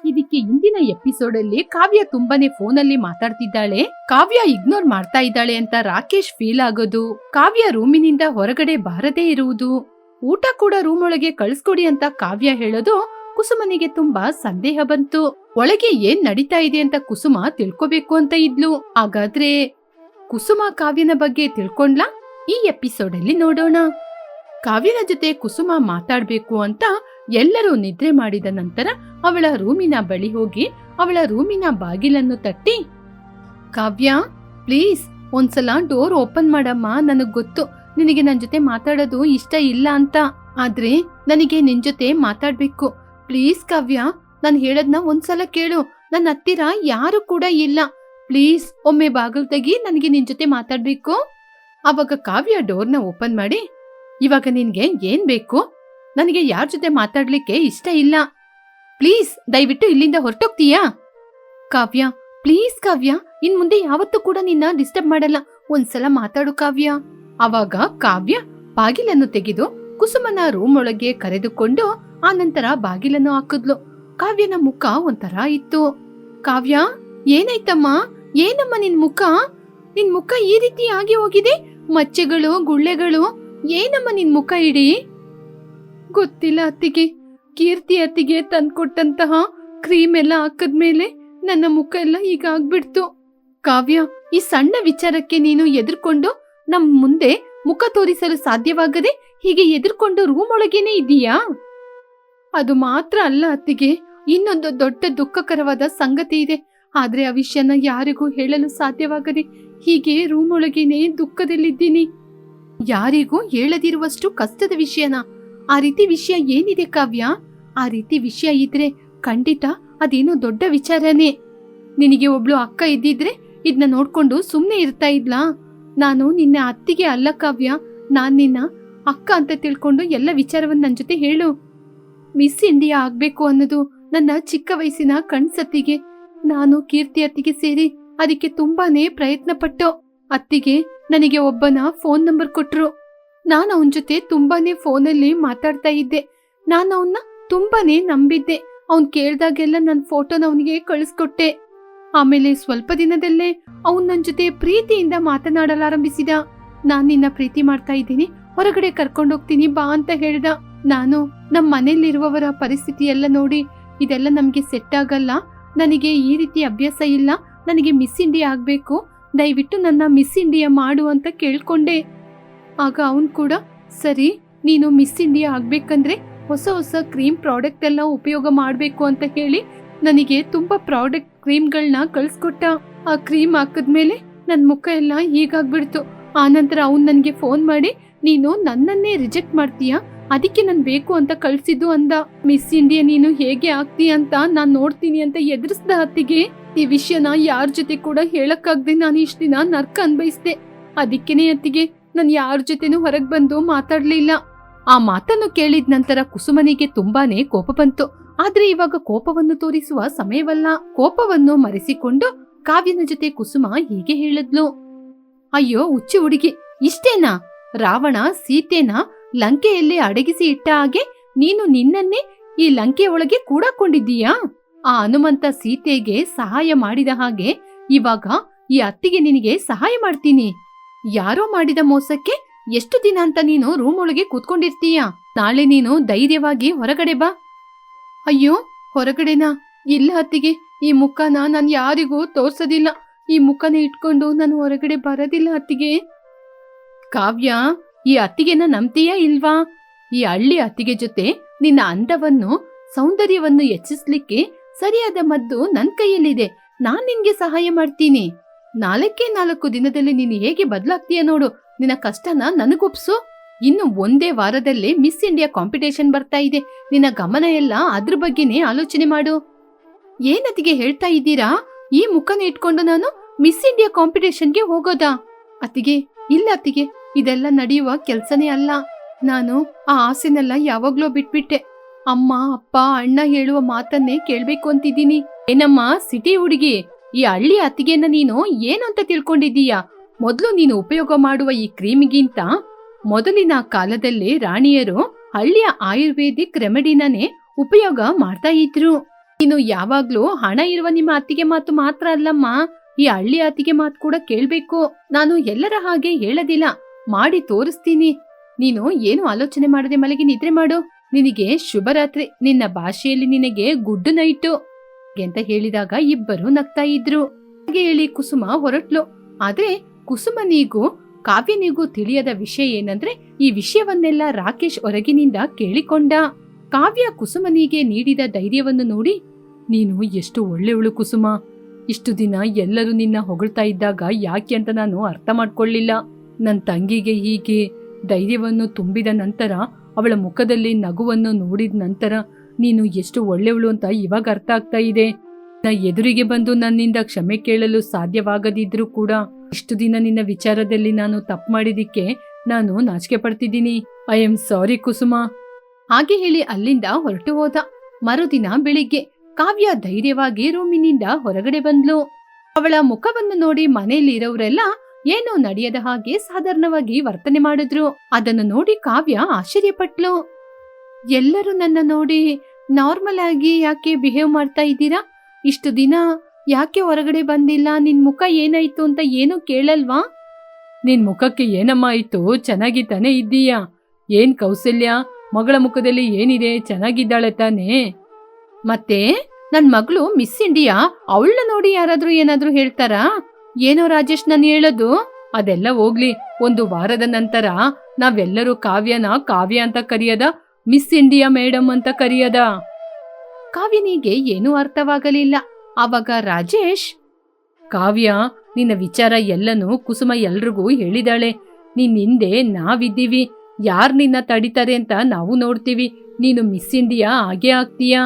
ಇದಕ್ಕೆ ಇಂದಿನ ಎಪಿಸೋಡ್ ಅಲ್ಲಿ ಕಾವ್ಯ ತುಂಬಾನೇ ಫೋನಲ್ಲಿ ಮಾತಾಡ್ತಿದ್ದಾಳೆ. ಕಾವ್ಯ ಇಗ್ನೋರ್ ಮಾಡ್ತಾ ಇದ್ದಾಳೆ ಅಂತ ರಾಕೇಶ್ ಫೀಲ್ ಆಗೋದು, ಕಾವ್ಯ ರೂಮಿನಿಂದ ಹೊರಗಡೆ ಬಾರದೇ ಇರುವುದು, ಊಟ ಕೂಡ ರೂಮ್ ಒಳಗೆ ಕಳಿಸ್ಕೊಡಿ ಅಂತ ಕಾವ್ಯ ಹೇಳೋದು ಕುಸುಮನಿಗೆ ತುಂಬಾ ಸಂದೇಹ ಬಂತು. ಒಳಗೆ ಏನ್ ನಡೀತಾ ಇದೆ ಅಂತ ಕುಸುಮ ತಿಳ್ಕೊಬೇಕು ಅಂತ ಇದ್ಲು. ಹಾಗಾದ್ರೆ ಕುಸುಮ ಕಾವ್ಯನ ಬಗ್ಗೆ ತಿಳ್ಕೊಂಡ್ಲಾ? ಈ ಎಪಿಸೋಡ್ ಅಲ್ಲಿ ನೋಡೋಣ. ಕಾವ್ಯನ ಜೊತೆ ಕುಸುಮ ಮಾತಾಡ್ಬೇಕು ಅಂತ ಎಲ್ಲರೂ ನಿದ್ರೆ ಮಾಡಿದ ನಂತರ ಅವಳ ರೂಮಿನ ಬಳಿ ಹೋಗಿ ಅವಳ ರೂಮಿನ ಬಾಗಿಲನ್ನು ತಟ್ಟಿ, ಕಾವ್ಯ ಪ್ಲೀಸ್ ಒಂದ್ಸಲ ಡೋರ್ ಓಪನ್ ಮಾಡಮ್ಮ, ನನಗ್ ಗೊತ್ತು ನಿನಗೆ ನನ್ ಜೊತೆ ಮಾತಾಡೋದು ಇಷ್ಟ ಇಲ್ಲ ಅಂತ, ಆದ್ರೆ ನನಗೆ ನಿನ್ ಜೊತೆ ಮಾತಾಡ್ಬೇಕು. ಪ್ಲೀಸ್ ಕಾವ್ಯ, ನಾನ್ ಹೇಳದ್ನ ಒಂದ್ಸಲ ಕೇಳು, ನನ್ನ ಹತ್ತಿರ ಯಾರು ಕೂಡ ಇಲ್ಲ, ಪ್ಲೀಸ್ ಒಮ್ಮೆ ಬಾಗಿಲು ತೆಗಿ, ನನಗೆ ನಿನ್ ಜೊತೆ ಮಾತಾಡ್ಬೇಕು. ಅವಾಗ ಕಾವ್ಯ ಡೋರ್ನ ಓಪನ್ ಮಾಡಿ, ಇವಾಗ ನಿನ್ಗೆ ಏನ್ ಬೇಕು? ನನಗೆ ಯಾರ ಜೊತೆ ಮಾತಾಡ್ಲಿಕ್ಕೆ ಇಷ್ಟ ಇಲ್ಲ, ಪ್ಲೀಸ್ ದಯವಿಟ್ಟು ಇಲ್ಲಿಂದ ಹೊರಟೋಗ್ತೀಯಾ? ಕಾವ್ಯ ಪ್ಲೀಸ್ ಕಾವ್ಯ, ಇನ್ ಮುಂದೆ ಯಾವತ್ತೂ ಕೂಡ ನಿನ್ನ ಡಿಸ್ಟರ್ಬ್ ಮಾಡಲ್ಲ, ಒಂದ್ಸಲ ಮಾತಾಡು ಕಾವ್ಯ. ಅವಾಗ ಕಾವ್ಯ ಬಾಗಿಲನ್ನು ತೆಗೆದು ಕುಸುಮನ ರೂಮ್ ಒಳಗೆ ಕರೆದುಕೊಂಡು ಆನಂತರ ಬಾಗಿಲನ್ನು ಹಾಕಿದ್ಲು. ಕಾವ್ಯನ ಮುಖ ಒಂಥರ ಇತ್ತು. ಕಾವ್ಯ ಏನಾಯ್ತಮ್ಮ? ಏನಮ್ಮ ನಿನ್ ಮುಖ ಈ ರೀತಿ ಆಗಿ ಹೋಗಿದೆ, ಮಚ್ಚೆಗಳು ಗುಳ್ಳೆಗಳು, ಏನಮ್ಮ ನಿನ್ ಮುಖ ಇಡೀ? ಗೊತ್ತಿಲ್ಲ ಅತ್ತಿಗೆ, ಕೀರ್ತಿ ಅತ್ತಿಗೆ ತಂದ್ಕೊಟ್ಟಂತಹ ಕ್ರೀಮ್ ಎಲ್ಲ ಹಾಕದ್ಮೇಲೆ ನನ್ನ ಮುಖ ಎಲ್ಲ ಈಗ ಆಗ್ಬಿಡ್ತು. ಕಾವ್ಯ, ಈ ಸಣ್ಣ ವಿಚಾರಕ್ಕೆ ನೀನು ಎದುರ್ಕೊಂಡು ನಮ್ ಮುಂದೆ ಮುಖ ತೋರಿಸಲು ಸಾಧ್ಯವಾಗದೆ ಹೀಗೆ ಎದುರ್ಕೊಂಡು ರೂಮ್ ಒಳಗೇನೆ ಇದೀಯಾ? ಅದು ಮಾತ್ರ ಅಲ್ಲ ಅತ್ತಿಗೆ, ಇನ್ನೊಂದು ದೊಡ್ಡ ದುಃಖಕರವಾದ ಸಂಗತಿ ಇದೆ, ಆದ್ರೆ ಆ ವಿಷಯನ ಯಾರಿಗೂ ಹೇಳಲು ಸಾಧ್ಯವಾಗದೆ ಹೀಗೆ ರೂಮ್ ಒಳಗೇನೆ ದುಃಖದಲ್ಲಿದ್ದೀನಿ. ಯಾರಿಗೂ ಹೇಳದಿರುವಷ್ಟು ಕಷ್ಟದ ವಿಷಯನ? ಆ ರೀತಿ ವಿಷಯ ಏನಿದೆ ಕಾವ್ಯ? ಆ ರೀತಿ ವಿಷಯ ಇದ್ರೆ ಖಂಡಿತ ಅದೇನೋ ದೊಡ್ಡ ವಿಚಾರನೇ. ನಿನಗೆ ಒಬ್ಳು ಅಕ್ಕ ಇದ್ದಿದ್ರೆ ಇದನ್ನ ನೋಡ್ಕೊಂಡು ಸುಮ್ನೆ ಇರ್ತಾ ಇದ್ಲಾ? ನಾನು ನಿನ್ನ ಅತ್ತಿಗೆ ಅಲ್ಲ ಕಾವ್ಯ, ನಾನ್ ನಿನ್ನ ಅಕ್ಕ ಅಂತ ತಿಳ್ಕೊಂಡು ಎಲ್ಲ ವಿಚಾರವನ್ನ ನನ್ ಜೊತೆ ಹೇಳು. ಮಿಸ್ ಇಂಡಿಯಾ ಆಗ್ಬೇಕು ಅನ್ನೋದು ನನ್ನ ಚಿಕ್ಕ ವಯಸ್ಸಿನ ಕಣ್ಸತ್ತಿಗೆ. ನಾನು ಕೀರ್ತಿ ಅತ್ತಿಗೆ ಸೇರಿ ಅದಕ್ಕೆ ತುಂಬಾನೇ ಪ್ರಯತ್ನ ಪಟ್ಟೋ. ಅತ್ತಿಗೆ ನನಗೆ ಒಬ್ಬನ ಫೋನ್ ನಂಬರ್ ಕೊಟ್ರು. ನಾನು ಅವನ ಜೊತೆ ತುಂಬಾನೇ ಫೋನಲ್ಲಿ ಮಾತಾಡ್ತಾ ಇದ್ದೆ. ನಾನು ಅವನ್ನ ತುಂಬಾನೇ ನಂಬಿದ್ದೆ. ಅವನ್ ಕೇಳ್ದಾಗೆಲ್ಲ ನನ್ನ ಫೋಟೋನ ಅವನಿಗೆ ಕಳಿಸ್ಕೊಟ್ಟೆ. ಆಮೇಲೆ ಸ್ವಲ್ಪ ದಿನದಲ್ಲೇ ಅವನ್ ನನ್ನ ಜೊತೆ ಪ್ರೀತಿಯಿಂದ ಮಾತನಾಡಲಾರಂಭಿಸಿದ. ನಾನ್ ನಿನ್ನ ಪ್ರೀತಿ ಮಾಡ್ತಾ ಇದ್ದೀನಿ, ಹೊರಗಡೆ ಕರ್ಕೊಂಡೋಗ್ತೀನಿ ಬಾ ಅಂತ ಹೇಳ್ದ. ನಾನು ನಮ್ಮ ಮನೇಲಿರುವವರ ಪರಿಸ್ಥಿತಿ ಎಲ್ಲ ನೋಡಿ ಇದೆಲ್ಲ ನಮ್ಗೆ ಸೆಟ್ ಆಗಲ್ಲ, ನನಗೆ ಈ ರೀತಿ ಅಭ್ಯಾಸ ಇಲ್ಲ, ನನಗೆ ಮಿಸ್ ಇಂಡಿಯಾ ಆಗ್ಬೇಕು, ದಯವಿಟ್ಟು ನನ್ನ ಮಿಸ್ ಇಂಡಿಯಾ ಮಾಡು ಅಂತ ಕೇಳ್ಕೊಂಡೆ. ಆಗ ಅವನ್ ಕೂಡ ಸರಿ, ನೀನು ಮಿಸ್ ಇಂಡಿಯಾ ಆಗ್ಬೇಕಂದ್ರೆ ಹೊಸ ಹೊಸ ಕ್ರೀಮ್ ಪ್ರಾಡಕ್ಟ್ ಎಲ್ಲ ಉಪಯೋಗ ಮಾಡ್ಬೇಕು ಅಂತ ಹೇಳಿ ನನಗೆ ತುಂಬಾ ಪ್ರಾಡಕ್ಟ್ ಕ್ರೀಮ್ಗಳನ್ನ ಕಳ್ಸ್ಕೊಟ್ಟ. ಆ ಕ್ರೀಮ್ ಹಾಕದ್ಮೇಲೆ ನನ್ ಮುಖ ಎಲ್ಲ ಹೀಗಾಗ್ಬಿಡ್ತು. ಆನಂತರ ಅವ್ನ್ ನನ್ಗೆ ಫೋನ್ ಮಾಡಿ, ನೀನು ನನ್ನನ್ನೇ ರಿಜೆಕ್ಟ್ ಮಾಡ್ತೀಯಾ, ಅದಕ್ಕೆ ನನ್ ಬೇಕು ಅಂತ ಕಳ್ಸಿದ್ದು ಅಂದ. ಮಿಸ್ ಇಂಡಿಯಾ ನೀನು ಹೇಗೆ ಆಗ್ತೀಯ ಅಂತ ನಾನ್ ನೋಡ್ತೀನಿ ಅಂತ ಎದುರಿಸ್ದ ಅತ್ತಿಗೆ. ಈ ವಿಷಯನ ಯಾರ ಜೊತೆ ಕೂಡ ಹೇಳಕ್ಕಾಗ್ದೆ ನಾನು ಇಷ್ಟ ದಿನ ನರ್ಕ ಅನ್ಭವಿಸ್ದೆ. ಅದಕ್ಕೇನೆ ಅತ್ತಿಗೆ ನಾನು ಯಾರ ಜೊತೆನೂ ಹೊರಗ್ ಬಂದು ಮಾತಾಡ್ಲಿಲ್ಲ. ಆ ಮಾತನ್ನು ಕೇಳಿದ ನಂತರ ಕುಸುಮನಿಗೆ ತುಂಬಾನೇ ಕೋಪ ಬಂತು. ಆದ್ರೆ ಇವಾಗ ಕೋಪವನ್ನು ತೋರಿಸುವ ಸಮಯವಲ್ಲ. ಕೋಪವನ್ನು ಮರೆಸಿಕೊಂಡು ಕಾವ್ಯನ ಜೊತೆ ಕುಸುಮ ಹೀಗೆ ಹೇಳಿದ್ಲು, ಅಯ್ಯೋ ಹುಚ್ಚಿ ಹುಡುಗಿ, ಇಷ್ಟೇನಾ? ರಾವಣ ಸೀತೆನ ಲಂಕೆಯಲ್ಲಿ ಅಡಗಿಸಿ ಇಟ್ಟ ಹಾಗೆ ನೀನು ನಿನ್ನನ್ನೇ ಈ ಲಂಕೆ ಒಳಗೆ ಕೂಡಕೊಂಡಿದ್ದೀಯಾ? ಆ ಹನುಮಂತ ಸೀತೆಗೆ ಸಹಾಯ ಮಾಡಿದ ಹಾಗೆ ಇವಾಗ ಈ ಅತ್ತಿಗೆ ನಿನಗೆ ಸಹಾಯ ಮಾಡ್ತೀನಿ. ಯಾರೋ ಮಾಡಿದ ಮೋಸಕ್ಕೆ ಎಷ್ಟು ದಿನ ಅಂತ ನೀನು ರೂಮ್ ಒಳಗೆ ಕೂತ್ಕೊಂಡಿರ್ತೀಯ? ನಾಳೆ ನೀನು ಧೈರ್ಯವಾಗಿ ಹೊರಗಡೆ ಬಾ. ಅಯ್ಯೋ ಹೊರಗಡೆನಾ? ಇಲ್ಲ ಅತ್ತಿಗೆ, ಈ ಮುಖನ ನಾನು ಯಾರಿಗೂ ತೋರ್ಸೋದಿಲ್ಲ, ಈ ಮುಖನ ಇಟ್ಕೊಂಡು ನಾನು ಹೊರಗಡೆ ಬರೋದಿಲ್ಲ ಅತ್ತಿಗೆ. ಕಾವ್ಯ, ಈ ಅತ್ತಿಗೆನ ನಂಬ್ತೀಯಾ ಇಲ್ವಾ? ಈ ಹಳ್ಳಿ ಅತ್ತಿಗೆ ಜೊತೆ ನಿನ್ನ ಅಂದವನ್ನು ಸೌಂದರ್ಯವನ್ನು ಹೆಚ್ಚಿಸ್ಲಿಕ್ಕೆ ಸರಿಯಾದ ಮದ್ದು ನನ್ ಕೈಯಲ್ಲಿದೆ. ನಾನ್ ನಿನ್ಗೆ ಸಹಾಯ ಮಾಡ್ತೀನಿ. 4 ದಿನದಲ್ಲಿ ನೀನು ಹೇಗೆ ಬದಲಾಗ್ತೀಯ ನೋಡು. ನಿನ್ನ ಕಷ್ಟನ ನನಗೊಪ್ಸು. ಇನ್ನು ಒಂದೇ ವಾರದಲ್ಲೇ ಮಿಸ್ ಇಂಡಿಯಾ ಕಾಂಪಿಟೇಷನ್ ಬರ್ತಾ ಇದೆ. ನಿನ್ನ ಗಮನ ಎಲ್ಲ ಅದ್ರ ಬಗ್ಗೆನೇ ಆಲೋಚನೆ ಮಾಡು. ಏನತ್ತಿಗೆ ಹೇಳ್ತಾ ಇದ್ದೀರಾ? ಈ ಮುಖನ ಇಟ್ಕೊಂಡು ನಾನು ಮಿಸ್ ಇಂಡಿಯಾ ಕಾಂಪಿಟೇಷನ್ಗೆ ಹೋಗೋದಾ? ಅತ್ತಿಗೆ ಇಲ್ಲ ಅತ್ತಿಗೆ, ಇದೆಲ್ಲ ನಡೆಯುವ ಕೆಲ್ಸನೇ ಅಲ್ಲ. ನಾನು ಆ ಆಸೆನೆಲ್ಲ ಯಾವಾಗ್ಲೋ ಬಿಟ್ಬಿಟ್ಟೆ. ಅಮ್ಮ ಅಪ್ಪ ಅಣ್ಣ ಹೇಳುವ ಮಾತನ್ನೇ ಕೇಳ್ಬೇಕು ಅಂತಿದ್ದೀನಿ. ಏನಮ್ಮ ಸಿಟಿ ಹುಡುಗಿ, ಈ ಹಳ್ಳಿ ಅತ್ತಿಗೆನ ನೀನು ಏನು ಅಂತ ತಿಳ್ಕೊಂಡಿದ್ದೀಯಾ? ಮೊದಲು ನೀನು ಉಪಯೋಗ ಮಾಡುವ ಈ ಕ್ರೀಮಿಗಿಂತ ಮೊದಲಿನ ಕಾಲದಲ್ಲಿ ರಾಣಿಯರು ಹಳ್ಳಿಯ ಆಯುರ್ವೇದಿಕ್ ರೆಮಿಡಿನೇ ಉಪಯೋಗ ಮಾಡ್ತಾ ಇದ್ರು. ನೀನು ಯಾವಾಗ್ಲೂ ಹಣ ಇರುವ ನಿಮ್ಮ ಅತ್ತಿಗೆ ಮಾತು ಮಾತ್ರ ಅಲ್ಲಮ್ಮ, ಈ ಹಳ್ಳಿ ಅತ್ತಿಗೆ ಮಾತು ಕೂಡ ಕೇಳ್ಬೇಕು. ನಾನು ಎಲ್ಲರ ಹಾಗೆ ಹೇಳದಿಲ್ಲ, ಮಾಡಿ ತೋರಿಸ್ತೀನಿ. ನೀನು ಏನು ಆಲೋಚನೆ ಮಾಡದೆ ಮಲಗಿ ನಿದ್ರೆ ಮಾಡು. ನಿನಗೆ ಶುಭರಾತ್ರಿ. ನಿನ್ನ ಭಾಷೆಯಲ್ಲಿ ನಿನಗೆ ಗುಡ್ ನೈಟು ಅಂತ ಹೇಳಿದಾಗ ಇಬ್ಬರು ನಗ್ತಾ ಇದ್ರು. ಹಾಗೆ ಹೇಳಿ ಕುಸುಮ ಹೊರಟ್ಲು. ಆದ್ರೆ ಕುಸುಮನಿಗೂ ಕಾವ್ಯನಿಗೂ ತಿಳಿಯದ ವಿಷಯ ಏನಂದ್ರೆ, ಈ ವಿಷಯವನ್ನೆಲ್ಲ ರಾಕೇಶ್ ಹೊರಗಿನಿಂದ ಕೇಳಿಕೊಂಡ. ಕಾವ್ಯ ಕುಸುಮನಿಗೆ ನೀಡಿದ ಧೈರ್ಯವನ್ನು ನೋಡಿ, ನೀನು ಎಷ್ಟು ಒಳ್ಳೆಯವಳು ಕುಸುಮ. ಇಷ್ಟು ದಿನ ಎಲ್ಲರೂ ನಿನ್ನ ಹೊಗಳ್ತಾ ಇದ್ದಾಗ ಯಾಕೆ ಅಂತ ನಾನು ಅರ್ಥ ಮಾಡ್ಕೊಳ್ಳಿಲ್ಲ. ನನ್ನ ತಂಗಿಗೆ ಹೀಗೆ ಧೈರ್ಯವನ್ನು ತುಂಬಿದ ನಂತರ, ಅವಳ ಮುಖದಲ್ಲಿ ನಗುವನ್ನು ನೋಡಿದ ನಂತರ ನೀನು ಎಷ್ಟು ಒಳ್ಳೆಯವಳು ಅಂತ ಇವಾಗ ಅರ್ಥ ಆಗ್ತಾ ಇದೆ. ಎದುರಿಗೆ ಬಂದು ನನ್ನಿಂದ ಕ್ಷಮೆ ಕೇಳಲು ಸಾಧ್ಯವಾಗದಿದ್ರೂ ಕೂಡ ಇಷ್ಟು ದಿನ ನಿನ್ನ ವಿಚಾರದಲ್ಲಿ ನಾನು ತಪ್ಪು ಮಾಡಿದಿಕ್ಕೆ ನಾನು ನಾಚಿಕೆ ಪಡ್ತಿದ್ದೀನಿ. ಐ ಆಮ್ ಸಾರಿ ಕುಸುಮ. ಹಾಗೆ ಹೇಳಿ ಅಲ್ಲಿಂದ ಹೊರಟು ಹೋದ. ಮರುದಿನ ಬೆಳಿಗ್ಗೆ ಕಾವ್ಯ ಧೈರ್ಯವಾಗಿ ರೂಮಿನಿಂದ ಹೊರಗಡೆ ಬಂದ್ಲು. ಅವಳ ಮುಖವನ್ನು ನೋಡಿ ಮನೆಯಲ್ಲಿ ಇರೋರೆಲ್ಲ ಏನೋ ನಡೆಯದ ಹಾಗೆ ಸಾಧಾರಣವಾಗಿ ವರ್ತನೆ ಮಾಡಿದ್ರು. ಅದನ್ನು ನೋಡಿ ಕಾವ್ಯ ಆಶ್ಚರ್ಯಪಟ್ಲು. ಎಲ್ಲರೂ ನನ್ನ ನೋಡಿ ನಾರ್ಮಲ್ ಆಗಿ ಯಾಕೆ ಬಿಹೇವ್ ಮಾಡ್ತಾ ಇದ್ದೀರಾ? ಇಷ್ಟು ದಿನ ಯಾಕೆ ಹೊರಗಡೆ ಬಂದಿಲ್ಲ? ನಿನ್ ಮುಖ ಏನಾಯ್ತು ಅಂತ ಏನೂ ಕೇಳಲ್ವಾ? ನಿನ್ ಮುಖಕ್ಕೆ ಏನಮ್ಮ ಆಯ್ತು? ಚೆನ್ನಾಗಿ ತಾನೇ ಇದ್ದೀಯಾ? ಏನ್ ಕೌಸಲ್ಯ, ಮಗಳ ಮುಖದಲ್ಲಿ ಏನಿದೆ? ಚೆನ್ನಾಗಿದ್ದಾಳೆ ತಾನೇ? ಮತ್ತೆ ನನ್ ಮಗಳು ಮಿಸ್ ಇಂಡಿಯಾ, ಅವಳನ್ನ ನೋಡಿ ಯಾರಾದ್ರೂ ಏನಾದ್ರೂ ಹೇಳ್ತಾರಾ? ಏನೋ ರಾಜೇಶ್ ನಾನು ಹೇಳೋದು? ಅದೆಲ್ಲ ಹೋಗ್ಲಿ, ಒಂದು ವಾರದ ನಂತರ ನಾವೆಲ್ಲರೂ ಕಾವ್ಯನ ಕಾವ್ಯ ಅಂತ ಕರೆಯದ, ಮಿಸ್ ಇಂಡಿಯಾ ಮೇಡಮ್ ಅಂತ ಕರೆಯದ? ಕಾವ್ಯನಿಗೆ ಏನೂ ಅರ್ಥವಾಗಲಿಲ್ಲ. ಆವಾಗ ರಾಜೇಶ್, ಕಾವ್ಯ, ನಿನ್ನ ವಿಚಾರ ಎಲ್ಲನೂ ಕುಸುಮ ಎಲ್ರಿಗೂ ಹೇಳಿದಾಳೆ. ನಿನ್ ಹಿಂದೆ ನಾವಿದ್ದೀವಿ, ಯಾರ್ ನಿನ್ನ ತಡಿತಾರೆ ಅಂತ ನಾವು ನೋಡ್ತೀವಿ. ನೀನು ಮಿಸ್ ಇಂಡಿಯಾ ಆಗೇ ಆಗ್ತೀಯಾ?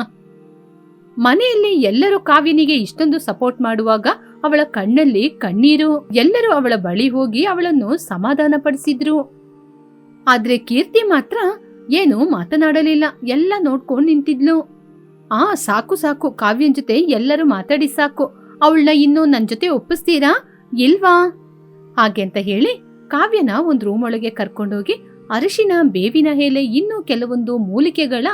ಮನೆಯಲ್ಲಿ ಎಲ್ಲರೂ ಕಾವ್ಯನಿಗೆ ಇಷ್ಟೊಂದು ಸಪೋರ್ಟ್ ಮಾಡುವಾಗ ಅವಳ ಕಣ್ಣಲ್ಲಿ ಕಣ್ಣೀರು. ಎಲ್ಲರೂ ಅವಳ ಬಳಿ ಹೋಗಿ ಅವಳನ್ನು ಸಮಾಧಾನ ಪಡಿಸಿದ್ರು. ಆದ್ರೆ ಕೀರ್ತಿ ಮಾತ್ರ ಏನು ಮಾತನಾಡಲಿಲ್ಲ, ಎಲ್ಲ ನೋಡ್ಕೊಂಡು ನಿಂತಿದ್ಲು. ಸಾಕು ಸಾಕು, ಕಾವ್ಯನ್ ಜೊತೆ ಎಲ್ಲರೂ ಮಾತಾಡಿ ಸಾಕು. ಅವಳನ್ನ ಇನ್ನು ನನ್ ಜೊತೆ ಒಪ್ಪಿಸ್ತೀರಾ ಇಲ್ವಾ? ಹಾಗೆ ಅಂತ ಹೇಳಿ ಕಾವ್ಯನ ಒಂದ್ ರೂಮ್ ಒಳಗೆ ಕರ್ಕೊಂಡೋಗಿ ಅರಿಶಿನ, ಬೇವಿನ ಎಲೆ, ಇನ್ನೂ ಕೆಲವೊಂದು ಮೂಲಿಕೆಗಳ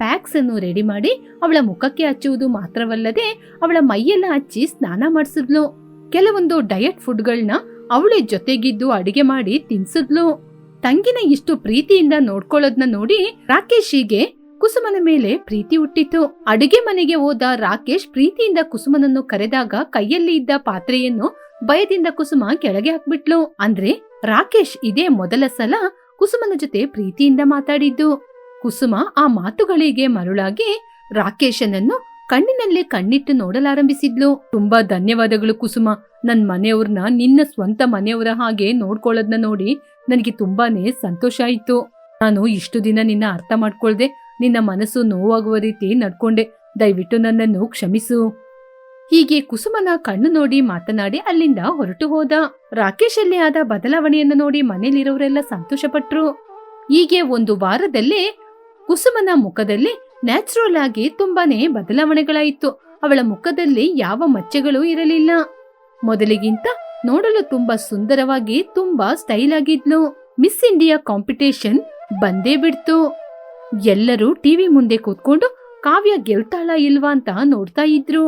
ಪ್ಯಾಕ್ಸ್ ಅನ್ನು ರೆಡಿ ಮಾಡಿ ಅವಳ ಮುಖಕ್ಕೆ ಹಚ್ಚುವುದು ಮಾತ್ರವಲ್ಲದೆ ಅವಳ ಮೈಯೆಲ್ಲ ಹಚ್ಚಿ ಸ್ನಾನ ಮಾಡಿಸಿದ್ಲು. ಕೆಲವೊಂದು ಡಯಟ್ ಫುಡ್ಗಳನ್ನ ಅವಳೇ ಜೊತೆಗಿದ್ದು ಅಡಿಗೆ ಮಾಡಿ ತಿನ್ಸಿದ್ಲು. ತಂಗಿನ ಇಷ್ಟು ಪ್ರೀತಿಯಿಂದ ನೋಡ್ಕೊಳ್ಳೋದ್ನ ನೋಡಿ ರಾಕೇಶಿಗೆ ಕುಸುಮನ ಮೇಲೆ ಪ್ರೀತಿ ಹುಟ್ಟಿತು. ಅಡುಗೆ ಮನೆಗೆ ಹೋದ ರಾಕೇಶ್ ಪ್ರೀತಿಯಿಂದ ಕುಸುಮನನ್ನು ಕರೆದಾಗ ಕೈಯಲ್ಲಿ ಇದ್ದ ಪಾತ್ರೆಯನ್ನು ಭಯದಿಂದ ಕುಸುಮ ಕೆಳಗೆ ಹಾಕ್ಬಿಟ್ಲು. ಅಂದ್ರೆ ರಾಕೇಶ್ ಇದೇ ಮೊದಲ ಸಲ ಕುಸುಮನ ಜೊತೆ ಪ್ರೀತಿಯಿಂದ ಮಾತಾಡಿದ್ದು. ಕುಸುಮ ಆ ಮಾತುಗಳಿಗೆ ಮರುಳಾಗಿ ರಾಕೇಶನನ್ನು ಕಣ್ಣಿನಲ್ಲಿ ಕಣ್ಣಿಟ್ಟು ನೋಡಲಾರಂಭಿಸಿದ್ಲು. ತುಂಬಾ ಧನ್ಯವಾದಗಳು ಕುಸುಮ. ನನ್ ಮನೆಯವ್ರನ್ನ ನಿನ್ನ ಸ್ವಂತ ಮನೆಯವರ ಹಾಗೆ ನೋಡ್ಕೊಳ್ಳೋದ್ನ ನೋಡಿ ನನಗೆ ತುಂಬಾನೇ ಸಂತೋಷ ಆಯ್ತು. ನಾನು ಇಷ್ಟು ದಿನ ನಿನ್ನ ಅರ್ಥ ಮಾಡ್ಕೊಳ್ದೆ, ನಿನ್ನ ಮನಸ್ಸು ನೋವಾಗುವ ರೀತಿ ನಡ್ಕೊಂಡೆ. ದಯವಿಟ್ಟು ನನ್ನನ್ನು ಕ್ಷಮಿಸು. ಹೀಗೆ ಕುಸುಮನ ಕಣ್ಣು ನೋಡಿ ಮಾತನಾಡಿ ಅಲ್ಲಿಂದ ಹೊರಟು ಹೋದ. ರಾಕೇಶ್ ಅಲ್ಲಿ ಆದ ಬದಲಾವಣೆಯನ್ನು ನೋಡಿ ಮನೇಲಿರೋರೆಲ್ಲ ಸಂತೋಷಪಟ್ರು. ಹೀಗೆ ಒಂದು ವಾರದಲ್ಲೇ ಕುಸುಮನ ಮುಖದಲ್ಲಿ ನ್ಯಾಚುರಲ್ ಆಗಿ ತುಂಬಾನೇ ಬದಲಾವಣೆಗಳಾಯಿತು. ಅವಳ ಮುಖದಲ್ಲಿ ಯಾವ ಮಚ್ಚೆಗಳು ಇರಲಿಲ್ಲ. ಮೊದಲಿಗಿಂತ ನೋಡಲು ತುಂಬಾ ಸುಂದರವಾಗಿ, ತುಂಬಾ ಸ್ಟೈಲ್ ಆಗಿದ್ಲು. ಮಿಸ್ ಇಂಡಿಯಾ ಕಾಂಪಿಟೇಷನ್ ಬಂದೇ ಬಿಡ್ತು. ಎಲ್ಲರೂ ಟಿವಿ ಮುಂದೆ ಕೂತ್ಕೊಂಡು ಕಾವ್ಯ ಗೆಲ್ತಾಳ ಇಲ್ವಾ ಅಂತ ನೋಡ್ತಾ ಇದ್ರು.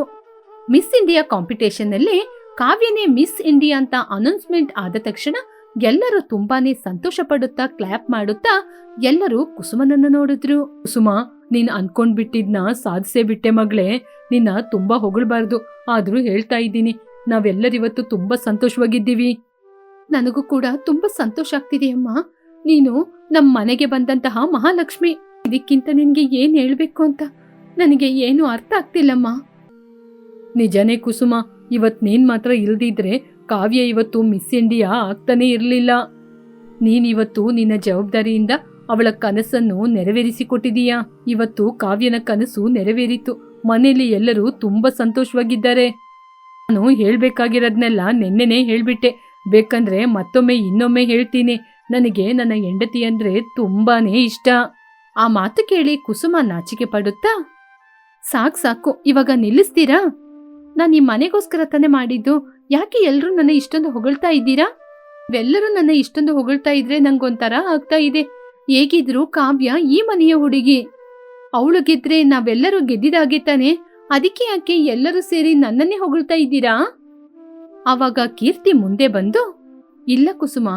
ಮಿಸ್ ಇಂಡಿಯಾ ಕಾಂಪಿಟೇಷನ್ ನಲ್ಲಿ ಕಾವ್ಯನೇ ಮಿಸ್ ಇಂಡಿಯಾ ಅಂತ ಅನೌನ್ಸ್ಮೆಂಟ್ ಆದ ತಕ್ಷಣ ಎಲ್ಲರೂ ತುಂಬಾನೇ ಸಂತೋಷ ಪಡುತ್ತಾ ಕ್ಲಾಪ್ ಮಾಡುತ್ತಾ ಎಲ್ಲರೂ ಕುಸುಮನನ್ನು ನೋಡಿದ್ರು. ಕುಸುಮ, ನೀನ್ ಅನ್ಕೊಂಡ್ಬಿಟ್ಟಿದ್ನ ಸಾಧಿಸೇ ಬಿಟ್ಟೆ ಮಗಳೇ. ನಿನ್ನ ತುಂಬಾ ಹೊಗಳ್ಬಾರ್ದು, ಆದ್ರೂ ಹೇಳ್ತಾ ಇದ್ದೀನಿ, ನಾವೆಲ್ಲರಿವತ್ತು ತುಂಬಾ ಸಂತೋಷವಾಗಿದ್ದೀವಿ. ನನಗೂ ಕೂಡ ತುಂಬಾ ಸಂತೋಷ ಆಗ್ತಿದೆ ಅಮ್ಮ. ನೀನು ನಮ್ ಮನೆಗೆ ಬಂದಂತಹ ಮಹಾಲಕ್ಷ್ಮಿ. ಇದಕ್ಕಿಂತ ನಿನ್ಗೆ ಏನ್ ಹೇಳ್ಬೇಕು ಅಂತ ನನಗೆ ಏನು ಅರ್ಥ ಆಗ್ತಿಲ್ಲಮ್ಮ. ನಿಜನೇ ಕುಸುಮ, ಇವತ್ ನೀನ್ ಮಾತ್ರ ಇಲ್ದಿದ್ರೆ ಕಾವ್ಯ ಇವತ್ತು ಮಿಸ್ ಇಂಡಿಯಾ ಆಗ್ತಾನೆ ಇರ್ಲಿಲ್ಲ. ನೀನಿವತ್ತು ನಿನ್ನ ಜವಾಬ್ದಾರಿಯಿಂದ ಅವಳ ಕನಸನ್ನು ನೆರವೇರಿಸಿಕೊಟ್ಟಿದೀಯಾ. ಇವತ್ತು ಕಾವ್ಯನ ಕನಸು ನೆರವೇರಿತು. ಮನೆಯಲ್ಲಿ ಎಲ್ಲರೂ ತುಂಬಾ ಸಂತೋಷವಾಗಿದ್ದಾರೆ. ನಾನು ಹೇಳ್ಬೇಕಾಗಿರೋದ್ನೆಲ್ಲ ನೆನ್ನೆನೇ ಹೇಳ್ಬಿಟ್ಟೆ. ಬೇಕಂದ್ರೆ ಮತ್ತೊಮ್ಮೆ ಇನ್ನೊಮ್ಮೆ ಹೇಳ್ತೀನಿ. ನನಗೆ ನನ್ನ ಹೆಂಡತಿ ಅಂದ್ರೆ ತುಂಬಾನೇ ಇಷ್ಟ. ಆ ಮಾತು ಕೇಳಿ ಕುಸುಮ ನಾಚಿಕೆ ಪಡುತ್ತಾ, ಸಾಕು, ಇವಾಗ ನಿಲ್ಲಿಸ್ತೀರಾ? ನಾನು ಈ ಮನೆಗೋಸ್ಕರ ತಾನೇ ಮಾಡಿದ್ದು. ಯಾಕೆ ಎಲ್ರೂ ನನ್ನ ಇಷ್ಟೊಂದು ಹೊಗಳ್ತಾ ಇದ್ದೀರಾ? ಇವೆಲ್ಲರೂ ನನ್ನ ಇಷ್ಟೊಂದು ಹೊಗಳ್ತಾ ಇದ್ರೆ ನಂಗೊಂಥರ ಆಗ್ತಾ ಇದೆ. ಹೇಗಿದ್ರು ಕಾವ್ಯ ಈ ಮನೆಯ ಹುಡುಗಿ. ಅವಳು ಗೆದ್ರೆ ನಾವೆಲ್ಲರೂ ಗೆದ್ದಿದಾಗೆ ತಾನೆ. ಅದಕ್ಕೆ ಯಾಕೆ ಎಲ್ಲರೂ ಸೇರಿ ನನ್ನನ್ನೇ ಹೊಗಳ್ತಾ ಇದ್ದೀರಾ? ಆವಾಗ ಕೀರ್ತಿ ಮುಂದೆ ಬಂದು, ಇಲ್ಲ ಕುಸುಮ,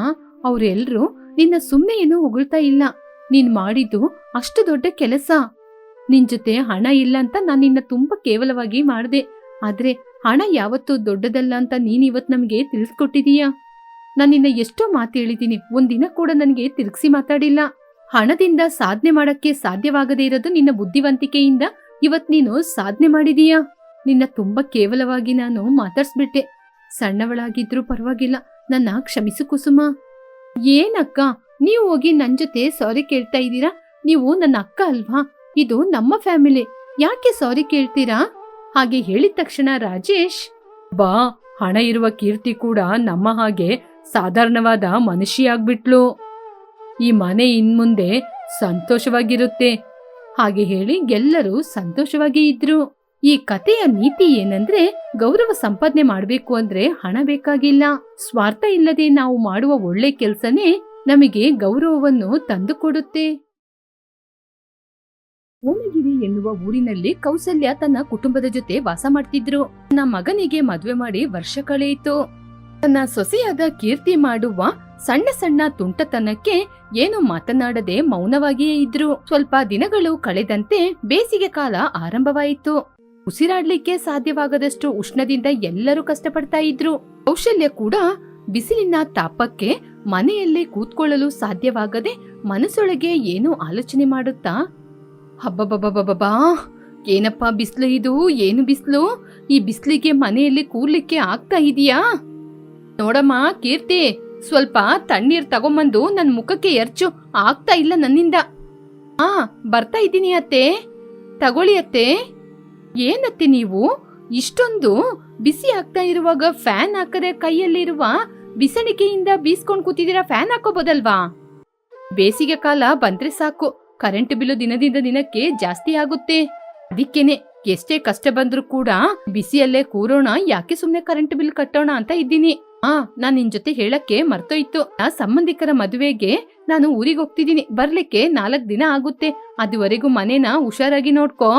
ಅವ್ರೆಲ್ರೂ ನಿನ್ನ ಸುಮ್ನೆ ಏನೂ ಹೊಗಳ್ತಾ ಇಲ್ಲ. ನೀನ್ ಮಾಡಿದ್ದು ಅಷ್ಟು ದೊಡ್ಡ ಕೆಲಸ. ನಿನ್ ಜೊತೆ ಹಣ ಇಲ್ಲ ಅಂತ ನಾನು ನಿನ್ನ ತುಂಬಾ ಕೇವಲವಾಗಿ ಮಾಡ್ದೆ. ಆದ್ರೆ ಹಣ ಯಾವತ್ತೂ ದೊಡ್ಡದಲ್ಲ ಅಂತ ನೀನಿವತ್ ನಮ್ಗೆ ತಿಳಿಸ್ಕೊಟ್ಟಿದೀಯ. ನಾನು ನಿನ್ನ ಎಷ್ಟೋ ಮಾತು ಹೇಳಿದೀನಿ, ಒಂದಿನ ಕೂಡ ನನಗೆ ತಿರುಗಿಸಿ ಮಾತಾಡಿಲ್ಲ. ಹಣದಿಂದ ಸಾಧನೆ ಮಾಡಕ್ಕೆ ಸಾಧ್ಯವಾಗದೇ ಇರೋದು ನಿನ್ನ ಬುದ್ಧಿವಂತಿಕೆಯಿಂದ ಇವತ್ ನೀನು ಸಾಧನೆ ಮಾಡಿದೀಯ. ನಿನ್ನ ತುಂಬಾ ಕೇವಲವಾಗಿ ನಾನು ಮಾತಾಡ್ಸ್ಬಿಟ್ಟೆ. ಸಣ್ಣವಳಾಗಿದ್ರೂ ಪರವಾಗಿಲ್ಲ, ನನ್ನ ಕ್ಷಮಿಸು ಕುಸುಮ. ಏನಕ್ಕ, ನೀವು ಹೋಗಿ ನನ್ ಜೊತೆ ಸಾರಿ ಕೇಳ್ತಾ ಇದ್ದೀರಾ? ನೀವು ನನ್ನ ಅಕ್ಕ ಅಲ್ವಾ? ಇದು ನಮ್ಮ ಫ್ಯಾಮಿಲಿ, ಯಾಕೆ ಸಾರಿ ಕೇಳ್ತೀರಾ? ಹಾಗೆ ಹೇಳಿದ ತಕ್ಷಣ ರಾಜೇಶ್, ಬಾ, ಹಣ ಇರುವ ಕೀರ್ತಿ ಕೂಡ ನಮ್ಮ ಹಾಗೆ ಸಾಧಾರಣವಾದ ಮನುಷ್ಯಾಗ್ಬಿಟ್ಲು. ಈ ಮನೆ ಇನ್ಮುಂದೆ ಸಂತೋಷವಾಗಿರುತ್ತೆ. ಹಾಗೆ ಹೇಳಿ ಎಲ್ಲರೂ ಸಂತೋಷವಾಗಿ ಇದ್ರು. ಈ ಕಥೆಯ ನೀತಿ ಏನಂದ್ರೆ, ಗೌರವ ಸಂಪಾದನೆ ಮಾಡ್ಬೇಕು ಅಂದ್ರೆ ಹಣ ಬೇಕಾಗಿಲ್ಲ. ಸ್ವಾರ್ಥ ಇಲ್ಲದೆ ನಾವು ಮಾಡುವ ಒಳ್ಳೆ ಕೆಲ್ಸನೇ ನಮಗೆ ಗೌರವವನ್ನು ತಂದುಕೊಡುತ್ತೆ. ಓಣಗಿರಿ ಎನ್ನುವ ಊರಿನಲ್ಲಿ ಕೌಸಲ್ಯ ತನ್ನ ಕುಟುಂಬದ ಜೊತೆ ವಾಸ ಮಾಡ್ತಿದ್ರು. ತನ್ನ ಮಗನಿಗೆ ಮದ್ವೆ ಮಾಡಿ ವರ್ಷ ಕಳೆಯಿತು. ತನ್ನ ಸೊಸೆಯಾದ ಕೀರ್ತಿ ಮಾಡುವ ಸಣ್ಣ ಸಣ್ಣ ತುಂಟತನಕ್ಕೆ ಏನು ಮಾತನಾಡದೆ ಮೌನವಾಗಿಯೇ ಇದ್ರು. ಸ್ವಲ್ಪ ದಿನಗಳು ಕಳೆದಂತೆ ಬೇಸಿಗೆ ಕಾಲ ಆರಂಭವಾಯಿತು. ಉಸಿರಾಡ್ಲಿಕ್ಕೆ ಸಾಧ್ಯವಾಗದಷ್ಟು ಉಷ್ಣದಿಂದ ಎಲ್ಲರೂ ಕಷ್ಟಪಡ್ತಾ ಇದ್ರು. ಕೌಶಲ್ಯ ಕೂಡ ಬಿಸಿಲಿನ ತಾಪಕ್ಕೆ ಮನೆಯಲ್ಲೇ ಕೂತ್ಕೊಳ್ಳಲು ಸಾಧ್ಯವಾಗದೆ ಮನಸ್ಸೊಳಗೆ ಏನೋ ಆಲೋಚನೆ ಮಾಡುತ್ತಾ, ಹಬ್ಬಬ್ಬಬ್ಬಬ್ಬಾ, ಏನಪ್ಪಾ ಬಿಸ್ಲು ಇದು, ಏನು ಬಿಸ್ಲು, ಈ ಬಿಸ್ಲಿಗೆ ಮನೆಯಲ್ಲಿ ಕೂರ್ಲಿಕ್ಕೆ ಆಗ್ತಾ ಇದೀಯಾ? ನೋಡಮ್ಮ ಕೀರ್ತಿ, ಸ್ವಲ್ಪ ತಣ್ಣೀರ್ ತಗೊಂಬಂದು ನನ್ ಮುಖಕ್ಕೆ ಎರ್ಚು, ಆಗ್ತಾ ಇಲ್ಲ ನನ್ನಿಂದ. ಬರ್ತಾ ಇದ್ದೀನಿ ಅತ್ತೆ, ತಗೊಳ್ಳಿ ಅತ್ತೆ. ಏನತ್ತೆ ನೀವು ಇಷ್ಟೊಂದು ಬಿಸಿ ಆಗ್ತಾ ಇರುವಾಗ ಫ್ಯಾನ್ ಹಾಕದೆ ಕೈಯಲ್ಲಿರುವ ಬಿಸಣಿಕೆಯಿಂದ ಬೀಸ್ಕೊಂಡ್ ಕೂತಿದ್ದೀರಾ? ಫ್ಯಾನ್ ಹಾಕೋಬೋದಲ್ವಾ? ಬೇಸಿಗೆ ಕಾಲ ಬಂದ್ರೆ ಸಾಕು, ಕರೆಂಟ್ ಬಿಲ್ಲು ದಿನದಿಂದ ದಿನಕ್ಕೆ ಜಾಸ್ತಿ ಆಗುತ್ತೆ. ಅದಕ್ಕೇನೆ ಎಷ್ಟೇ ಕಷ್ಟ ಬಂದ್ರೂ ಕೂಡ ಬಿಸಿಯಲ್ಲೇ ಕೂರೋಣ, ಯಾಕೆ ಸುಮ್ನೆ ಕರೆಂಟ್ ಬಿಲ್ ಕಟ್ಟೋಣ ಅಂತ ಇದ್ದೀನಿ. ನಾನ್ ನಿನ್ ಜೊತೆ ಹೇಳಕ್ಕೆ ಮರ್ತೋಯ್ತು. ಸಂಬಂಧಿಕರ ಮದುವೆಗೆ ನಾನು ಊರಿಗೆ ಹೋಗ್ತಿದ್ದೀನಿ, ಬರ್ಲಿಕ್ಕೆ 4 ದಿನ ಆಗುತ್ತೆ. ಅದುವರೆಗೂ ಮನೇನ ಹುಷಾರಾಗಿ ನೋಡ್ಕೋ.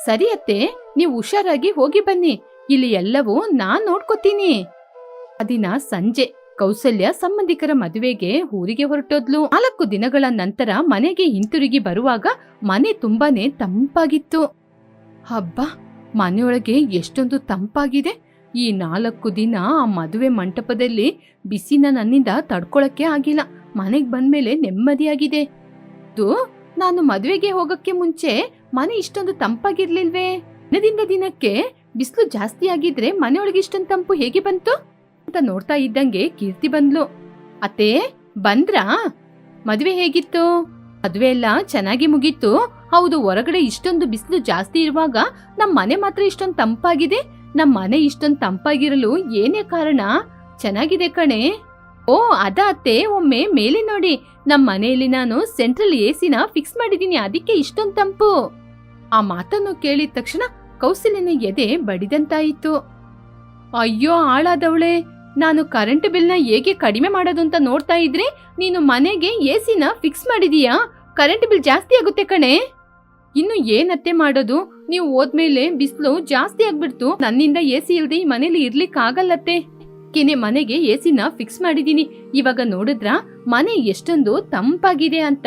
ಸರಿ ಅತ್ತೆ, ನೀವು ಹುಷಾರಾಗಿ ಹೋಗಿ ಬನ್ನಿ, ಇಲ್ಲಿ ಎಲ್ಲವೂ ನಾನ್ ನೋಡ್ಕೋತೀನಿ. ಅದಿನ ಸಂಜೆ ಕೌಸಲ್ಯ ಸಂಬಂಧಿಕರ ಮದುವೆಗೆ ಊರಿಗೆ ಹೊರಟೋದ್ಲು. 4 ದಿನಗಳ ನಂತರ ಮನೆಗೆ ಹಿಂತಿರುಗಿ ಬರುವಾಗ ಮನೆ ತುಂಬಾನೇ ತಂಪಾಗಿತ್ತು. ಹಬ್ಬ, ಮನೆಯೊಳಗೆ ಎಷ್ಟೊಂದು ತಂಪಾಗಿದೆ. ಈ 4 ದಿನ ಆ ಮದುವೆ ಮಂಟಪದಲ್ಲಿ ಬಿಸಿನ ನನ್ನಿಂದ ತಡ್ಕೊಳಕ್ಕೆ ಆಗಿಲ್ಲ. ಮನೆಗ್ ಬಂದ್ಮೇಲೆ ನೆಮ್ಮದಿಯಾಗಿದೆ. ನಾನು ಮದುವೆಗೆ ಹೋಗಕ್ಕೆ ಮುಂಚೆ ಮನೆ ಇಷ್ಟೊಂದು ತಂಪಾಗಿರ್ಲಿಲ್ವೇ? ದಿನದಿಂದ ದಿನಕ್ಕೆ ಬಿಸಿಲು ಜಾಸ್ತಿ ಆಗಿದ್ರೆ ಮನೆಯೊಳಗೆ ಇಷ್ಟೊಂದು ತಂಪು ಹೇಗೆ ಬಂತು ಅಂತ ನೋಡ್ತಾ ಇದ್ದಂಗೆ ಕೀರ್ತಿ ಬಂದ್ಲು. ಅತ್ತೆ ಬಂದ್ರಾ? ಮದುವೆ ಹೇಗಿತ್ತು? ಮದುವೆ ಎಲ್ಲ ಚೆನ್ನಾಗಿ ಮುಗೀತು. ಹೌದು, ಹೊರಗಡೆ ಇಷ್ಟೊಂದು ಬಿಸಿಲು ಜಾಸ್ತಿ ಇರುವಾಗ ನಮ್ ಮನೆ ಮಾತ್ರ ಇಷ್ಟೊಂದು ತಂಪಾಗಿದೆ. ನಮ್ ಮನೆ ಇಷ್ಟೊಂದು ತಂಪಾಗಿರಲು ಏನೇ ಕಾರಣ? ಚೆನ್ನಾಗಿದೆ ಕಣೆ. ಓ ಅದಾ ಅತ್ತೆ, ಒಮ್ಮೆ ಮೇಲೆ ನೋಡಿ, ನಮ್ ಮನೆಯಲ್ಲಿ ನಾನು ಸೆಂಟ್ರಲ್ ಎಸಿನ ಫಿಕ್ಸ್ ಮಾಡಿದೀನಿ, ಅದಕ್ಕೆ ಇಷ್ಟೊಂದು ತಂಪು. ಆ ಮಾತನ್ನು ಕೇಳಿದ ತಕ್ಷಣ ಕೌಸಲ್ಯನ ಎದೆ ಬಡಿದಂತಾಯಿತು. ಅಯ್ಯೋ ಹಾಳಾದವಳೆ, ನಾನು ಕರೆಂಟ್ ಬಿಲ್ನ ಹೇಗೆ ಕಡಿಮೆ ಮಾಡೋದು ಅಂತ ನೋಡ್ತಾ ಇದ್ರೆ ನೀನು ಮನೆಗೆ ಎಸಿನ ಫಿಕ್ಸ್ ಮಾಡಿದೀಯಾ? ಕರೆಂಟ್ ಬಿಲ್ ಜಾಸ್ತಿ ಆಗುತ್ತೆ ಕಣೆ. ಇನ್ನು ಏನತ್ತೆ ಮಾಡೋದು? ನೀವು ಹೋದ್ಮೇಲೆ ಬಿಸಿಲು ಜಾಸ್ತಿ ಆಗ್ಬಿಡ್ತು. ನನ್ನಿಂದ ಎಸಿ ಇಲ್ದೆ ಈ ಮನೇಲಿ ಇರ್ಲಿಕ್ಕೆ ಆಗಲ್ಲತ್ತೆ. ಕೆನೆ ಮನೆಗೆ ಎಸಿನ ಫಿಕ್ಸ್ ಮಾಡಿದೀನಿ. ಇವಾಗ ನೋಡಿದ್ರ ಮನೆ ಎಷ್ಟೊಂದು ತಂಪಾಗಿದೆ ಅಂತ.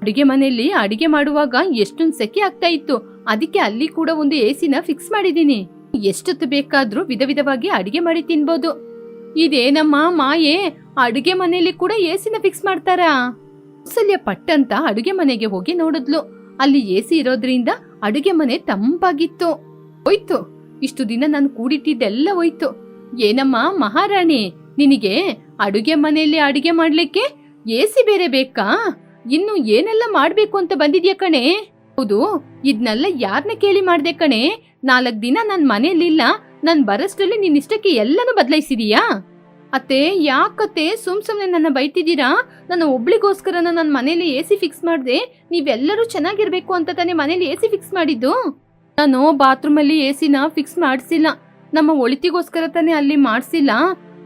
ಅಡಿಗೆ ಮನೆಯಲ್ಲಿ ಅಡಿಗೆ ಮಾಡುವಾಗ ಎಷ್ಟೊಂದು ಸೆಕೆ ಆಗ್ತಾ ಇತ್ತು, ಅದಕ್ಕೆ ಅಲ್ಲಿ ಕೂಡ ಒಂದು ಎಸಿನ ಫಿಕ್ಸ್ ಮಾಡಿದೀನಿ. ಎಷ್ಟೊತ್ತು ಬೇಕಾದ್ರೂ ವಿಧ ವಿಧವಾಗಿ ಅಡಿಗೆ ಮಾಡಿ ತಿನ್ಬೋದು. ಇದೇನಮ್ಮ ಮಾಯೆ, ಅಡುಗೆ ಮನೆಯಲ್ಲಿ ಕೂಡ ಎಸಿನ ಫಿಕ್ಸ್ ಮಾಡ್ತಾರಾ? ಕೌಸಲ್ಯ ಪಟ್ಟಂತ ಅಡುಗೆ ಮನೆಗೆ ಹೋಗಿ ನೋಡಿದ್ಲು. ಅಲ್ಲಿ ಎಸಿ ಇರೋದ್ರಿಂದ ಅಡುಗೆ ಮನೆ ತಂಪಾಗಿತ್ತು. ಹೋಯ್ತು, ಇಷ್ಟು ದಿನ ನಾನು ಕೂಡಿಟ್ಟಿದ್ದೆಲ್ಲ ಹೋಯ್ತು. ಏನಮ್ಮ ಮಹಾರಾಣಿ, ನಿನಗೆ ಅಡುಗೆ ಮನೆಯಲ್ಲಿ ಅಡುಗೆ ಮಾಡ್ಲಿಕ್ಕೆ ಎಸಿ ಬೇರೆ ಬೇಕಾ? ಇನ್ನು ಏನೆಲ್ಲ ಮಾಡ್ಬೇಕು ಅಂತ ಬಂದಿದ್ಯಾ ಕಣೆ? ಹೌದು, ಇದ್ನೆಲ್ಲ ಯಾರನ್ನ ಕೇಳಿ ಮಾಡ್ದೆ ಕಣೆ? 4 ದಿನ ನನ್ ಮನೆಯಲ್ಲಿಲ್ಲ, ನನ್ ಬರಷ್ಟರಲ್ಲಿ ನಿನ್ನಿಷ್ಟಕ್ಕೆ ಎಲ್ಲನೂ ಬದಲಾಯಿಸಿದೀಯಾ? ಅತ್ತೆ ಯಾಕತ್ತೆ ಸುಮ್ನೆ ನನ್ನ ಬೈತಿದ್ದೀರಾ? ನಾನು ಒಬ್ಳಿಗೋಸ್ಕರ ನನ್ನ ಮನೇಲಿ ಎಸಿ ಫಿಕ್ಸ್ ಮಾಡ್ದೆ. ನೀವೆಲ್ಲರೂ ಚೆನ್ನಾಗಿರ್ಬೇಕು ಅಂತ ತಾನೇ ಮನೇಲಿ ಎಸಿ ಫಿಕ್ಸ್ ಮಾಡಿದ್ದು. ನಾನು ಬಾತ್ರೂಮಲ್ಲಿ ಎಸಿನ ಫಿಕ್ಸ್ ಮಾಡಿಸಿಲ್ಲ, ನಮ್ಮ ಒಳಿತಿಗೋಸ್ಕರ ತಾನೇ ಅಲ್ಲಿ ಮಾಡಿಸಿಲ್ಲ.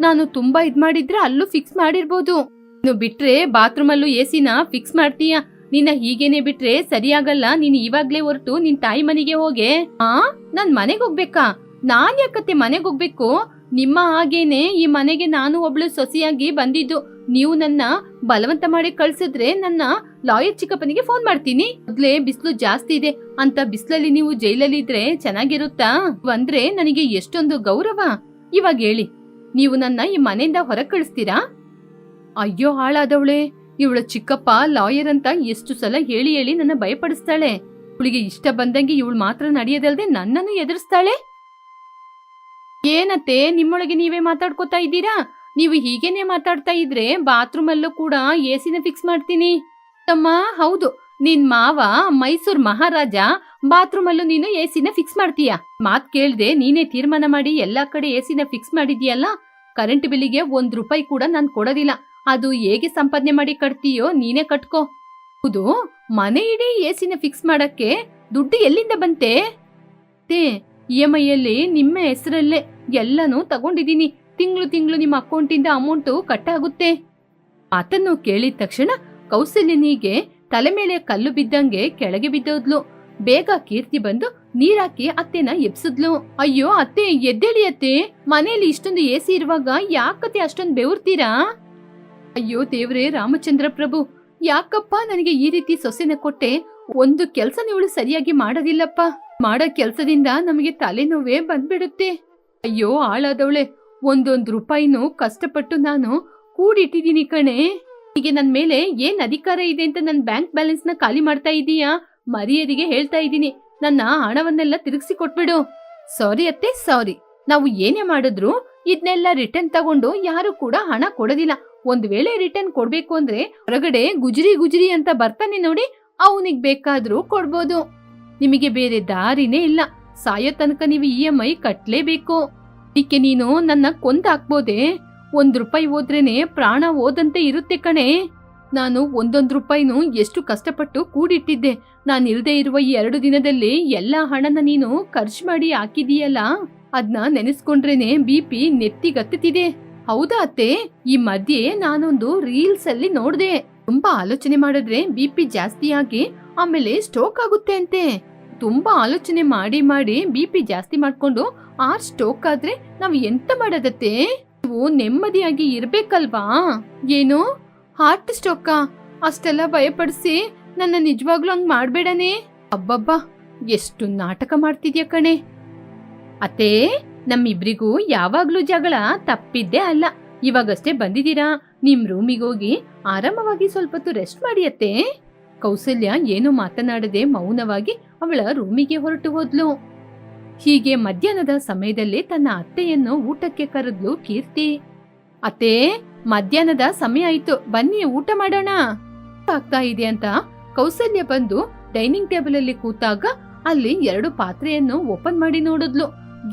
ನಾನು ತುಂಬಾ ಮಾಡಿದ್ರೆ ಅಲ್ಲೂ ಫಿಕ್ಸ್ ಮಾಡಿರ್ಬೋದು. ಇನ್ನು ಬಿಟ್ರೆ ಬಾತ್ರೂಮಲ್ಲೂ ಎಸಿನ ಫಿಕ್ಸ್ ಮಾಡ್ತೀಯ? ನಿನ್ನ ಹೀಗೇನೆ ಬಿಟ್ರೆ ಸರಿಯಾಗಲ್ಲ. ನೀನ್ ಇವಾಗ್ಲೇ ಹೊರಟು ನಿನ್ ತಾಯಿ ಮನೆಗೆ ಹೋಗೆ. ನಾನ್ ಮನೆಗ್ ಹೋಗ್ಬೇಕಾ? ನಾನ್ ಯಾಕತ್ತೆ ಮನೆಗ್ ಹೋಗ್ಬೇಕು? ನಿಮ್ಮ ಹಾಗೇನೆ ಈ ಮನೆಗೆ ನಾನು ಒಬ್ಳು ಸೊಸೆಯಾಗಿ ಬಂದಿದ್ದು. ನೀವು ನನ್ನ ಬಲವಂತ ಮಾಡಿ ಕಳ್ಸಿದ್ರೆ ನನ್ನ ಲಾಯರ್ ಚಿಕ್ಕಪ್ಪನಿಗೆ ಫೋನ್ ಮಾಡ್ತೀನಿ. ಮೊದ್ಲೇ ಬಿಸಿಲು ಜಾಸ್ತಿ ಇದೆ ಅಂತ ಬಿಸಿಲಲ್ಲಿ ನೀವು ಜೈಲಲ್ಲಿ ಇದ್ರೆ ಚೆನ್ನಾಗಿರುತ್ತಾ? ಅಂದ್ರೆ ನನಗೆ ಎಷ್ಟೊಂದು ಗೌರವ. ಇವಾಗ ಹೇಳಿ, ನೀವು ನನ್ನ ಈ ಮನೆಯಿಂದ ಹೊರಗೆ ಕಳಿಸ್ತೀರಾ? ಅಯ್ಯೋ ಹಾಳಾದವಳೆ, ಇವಳ ಚಿಕ್ಕಪ್ಪ ಲಾಯರ್ ಅಂತ ಎಷ್ಟು ಸಲ ಹೇಳಿ ಹೇಳಿ ನನ್ನ ಭಯಪಡಿಸ್ತಾಳೆ. ಇವಳಿಗೆ ಇಷ್ಟ ಬಂದಂಗೆ ಇವಳು ಮಾತ್ರ ನಡೆಯೋದಲ್ದೆ ನನ್ನನ್ನು ಎದುರಿಸ್ತಾಳೆ. ಏನತ್ತೆ ನಿಮ್ಮೊಳಗೆ ನೀವೇ ಮಾತಾಡ್ಕೋತಾ ಇದ್ದೀರಾ? ನೀವು ಹೀಗೇನೆ ಮಾತಾಡ್ತಾ ಇದ್ರೆ ಬಾತ್ರೂಮ್ ಅಲ್ಲೂ ಕೂಡ ಎಸಿನ ಫಿಕ್ಸ್ ಮಾಡ್ತೀನಿ. ತಮ್ಮ, ಹೌದು, ನಿನ್ ಮಾವ ಮೈಸೂರ್ ಮಹಾರಾಜ, ಬಾತ್ರೂಮ್ ಅಲ್ಲೂ ನೀನು ಎಸಿನ ಫಿಕ್ಸ್ ಮಾಡ್ತೀಯ. ಮಾತ್ ಕೇಳ್ದೆ ನೀನೇ ತೀರ್ಮಾನ ಮಾಡಿ ಎಲ್ಲಾ ಕಡೆ ಎಸಿನ ಫಿಕ್ಸ್ ಮಾಡಿದ್ಯಲ್ಲ. ಕರೆಂಟ್ ಬಿಲ್ಲಿಗೆ ₹1 ಕೂಡ ನಾನ್ ಕೊಡೋದಿಲ್ಲ. ಅದು ಹೇಗೆ ಸಂಪಾದನೆ ಮಾಡಿ ಕಟ್ತೀಯೋ ನೀನೇ ಕಟ್ಕೋ. ಹೌದು, ಮನೆ ಇಡೀ ಎಸಿನ ಫಿಕ್ಸ್ ಮಾಡಕ್ಕೆ ದುಡ್ಡು ಎಲ್ಲಿಂದ ಬಂತೆ? EMI ಅಲ್ಲಿ ನಿಮ್ಮ ಹೆಸರಲ್ಲೇ ಎಲ್ಲನೂ ತಗೊಂಡಿದ್ದೀನಿ. ತಿಂಗಳು ನಿಮ್ಮ ಅಕೌಂಟಿಂದ ಅಮೌಂಟು ಕಟ್ ಆಗುತ್ತೆ. ಮಾತನ್ನು ಕೇಳಿದ ತಕ್ಷಣ ಕೌಸಲ್ಯನಿಗೆ ತಲೆ ಮೇಲೆ ಕಲ್ಲು ಬಿದ್ದಂಗೆ ಕೆಳಗೆ ಬಿದ್ದೋದ್ಲು. ಬೇಗ ಕೀರ್ತಿ ಬಂದು ನೀರಾಕಿ ಅತ್ತೆನ ಎಬ್ಸಿದ್ಲು. ಅಯ್ಯೋ ಅತ್ತೆ, ಎದ್ದೇಳಿ ಅತ್ತೆ, ಮನೆಯಲ್ಲಿ ಇಷ್ಟೊಂದು ಎಸಿ ಇರುವಾಗ ಯಾಕತ್ತೆ ಅಷ್ಟೊಂದು ಬೆವರ್ತೀರಾ? ಅಯ್ಯೋ ದೇವ್ರೇ ರಾಮಚಂದ್ರ ಪ್ರಭು, ಯಾಕಪ್ಪ ನನಗೆ ಈ ರೀತಿ ಸೊಸೆನ ಕೊಟ್ಟೆ? ಒಂದು ಕೆಲ್ಸ ಇವಳು ಸರಿಯಾಗಿ ಮಾಡೋದಿಲ್ಲಪ್ಪ. ಮಾಡೋ ಕೆಲ್ಸದಿಂದ ನಮಗೆ ತಲೆನೋವೇ ಬಂದ್ಬಿಡುತ್ತೆ. ಅಯ್ಯೋ ಹಾಳಾದವಳೆ, ₹1 ಕಷ್ಟಪಟ್ಟು ನಾನು ಕೂಡಿಟ್ಟಿದ್ದೀನಿ ಕಣೆ. ಹೀಗೆ ನನ್ ಮೇಲೆ ಏನ್ ಅಧಿಕಾರ ಇದೆ ಅಂತ ನನ್ನ ಬ್ಯಾಂಕ್ ಬ್ಯಾಲೆನ್ಸ್ ನ ಖಾಲಿ ಮಾಡ್ತಾ ಇದೀಯಾ? ಮರ್ಯಾದೆಗೆ ಹೇಳ್ತಾ ಇದ್ದೀನಿ, ನನ್ನ ಹಣವನ್ನೆಲ್ಲ ತಿರುಗಿಸಿ ಕೊಟ್ಬಿಡು. ಸಾರಿ ಅತ್ತೆ, ಸಾರಿ. ನಾವು ಏನೇ ಮಾಡಿದ್ರು ಇದನ್ನೆಲ್ಲ ರಿಟರ್ನ್ ತಗೊಂಡು ಯಾರು ಕೂಡ ಹಣ ಕೊಡೋದಿಲ್ಲ. ಒಂದ್ ವೇಳೆ ರಿಟರ್ನ್ ಕೊಡ್ಬೇಕು ಅಂದ್ರೆ ಹೊರಗಡೆ ಗುಜರಿ ಅಂತ ಬರ್ತಾನೆ ನೋಡಿ, ಅವನಿಗೆ ಬೇಕಾದ್ರೂ ಕೊಡ್ಬೋದು. ನಿಮಗೆ ಬೇರೆ ದಾರಿನೇ ಇಲ್ಲ. ಸಾಯೋ ತನಕ ನೀವು EMI ಕಟ್ಲೇಬೇಕು. ಇದಕ್ಕೆ ನೀನು ನನ್ನ ಕೊಂದು ಹಾಕ್ಬೋದೆ? ₹1 ಹೋದ್ರೇನೆ ಪ್ರಾಣ ಹೋದಂತೆ ಇರುತ್ತೆ ಕಣೆ. ನಾನು ₹1 ಎಷ್ಟು ಕಷ್ಟಪಟ್ಟು ಕೂಡಿಟ್ಟಿದ್ದೆ. ನಾನು ಇಲ್ದೇ ಇರುವ ಈ 2 ದಿನದಲ್ಲಿ ಎಲ್ಲಾ ಹಣನ ನೀನು ಖರ್ಚು ಮಾಡಿ ಹಾಕಿದೀಯಲ್ಲ, ಅದ್ನ ನೆನೆಸ್ಕೊಂಡ್ರೇನೆ BP ನೆತ್ತಿಗತ್ತಿದೆ. ಹೌದಾ ಅತ್ತೆ? ಈ ಮಧ್ಯೆ ನಾನೊಂದು ರೀಲ್ಸ್ ಅಲ್ಲಿ ನೋಡ್ದೆ. ತುಂಬಾ ಆಲೋಚನೆ ಮಾಡಿದ್ರೆ BP ಜಾಸ್ತಿ ಆಗಿ ಆಮೇಲೆ ಸ್ಟ್ರೋಕ್ ಆಗುತ್ತೆ ಅಂತೆ. ತುಂಬಾ ಆಲೋಚನೆ ಮಾಡಿ BP ಜಾಸ್ತಿ ಮಾಡ್ಕೊಂಡು ಸ್ಟ್ರೋಕ್ ಆದ್ರೆ ನಾವ್ ಎಂತ ಮಾಡೋದತ್ತೆ? ನೀವು ನೆಮ್ಮದಿಯಾಗಿ ಇರ್ಬೇಕಲ್ವಾ? ಏನು ಹಾರ್ಟ್ ಸ್ಟ್ರೋಕಾ? ಅಷ್ಟೆಲ್ಲ ಭಯಪಡಿಸಿ ನನ್ನ ನಿಜವಾಗ್ಲೂ ಹಂಗ್ ಮಾಡ್ಬೇಡನೆ. ಅಬ್ಬಬ್ಬಾ, ಎಷ್ಟು ನಾಟಕ ಮಾಡ್ತಿದ್ಯಾ ಕಣೆ. ಅತ್ತೆ, ನಮ್ಮಿಬ್ರಿಗೂ ಯಾವಾಗ್ಲೂ ಜಗಳ ತಪ್ಪಿದ್ದೇ ಅಲ್ಲ. ಇವಾಗಷ್ಟೇ ಬಂದಿದ್ದೀರಾ, ನಿಮ್ ರೂಮಿಗೆ ಹೋಗಿ ಆರಾಮವಾಗಿ ಸ್ವಲ್ಪ ಹೊತ್ತು ರೆಸ್ಟ್ ಮಾಡಿ ಅತ್ತೆ. ಕೌಸಲ್ಯ ಏನು ಮಾತನಾಡದೆ ಮೌನವಾಗಿ ಅವಳ ರೂಮಿಗೆ ಹೊರಟು ಹೋದ್ಲು. ಹೀಗೆ ಮಧ್ಯಾಹ್ನದ ಸಮಯದಲ್ಲಿ ತನ್ನ ಅತ್ತೆಯನ್ನು ಊಟಕ್ಕೆ ಕರೆದ್ಲು ಕೀರ್ತಿ. ಅತ್ತೆ, ಮಧ್ಯಾಹ್ನದ ಸಮಯ ಆಯ್ತು, ಬನ್ನಿ ಊಟ ಮಾಡೋಣ. ಆಗ್ತಾ ಇದೆ ಅಂತ ಕೌಸಲ್ಯ ಬಂದು ಡೈನಿಂಗ್ ಟೇಬಲ್ ಅಲ್ಲಿ ಕೂತಾಗ ಅಲ್ಲಿ 2 ಪಾತ್ರೆಯನ್ನು ಓಪನ್ ಮಾಡಿ ನೋಡಿದ್ಲು.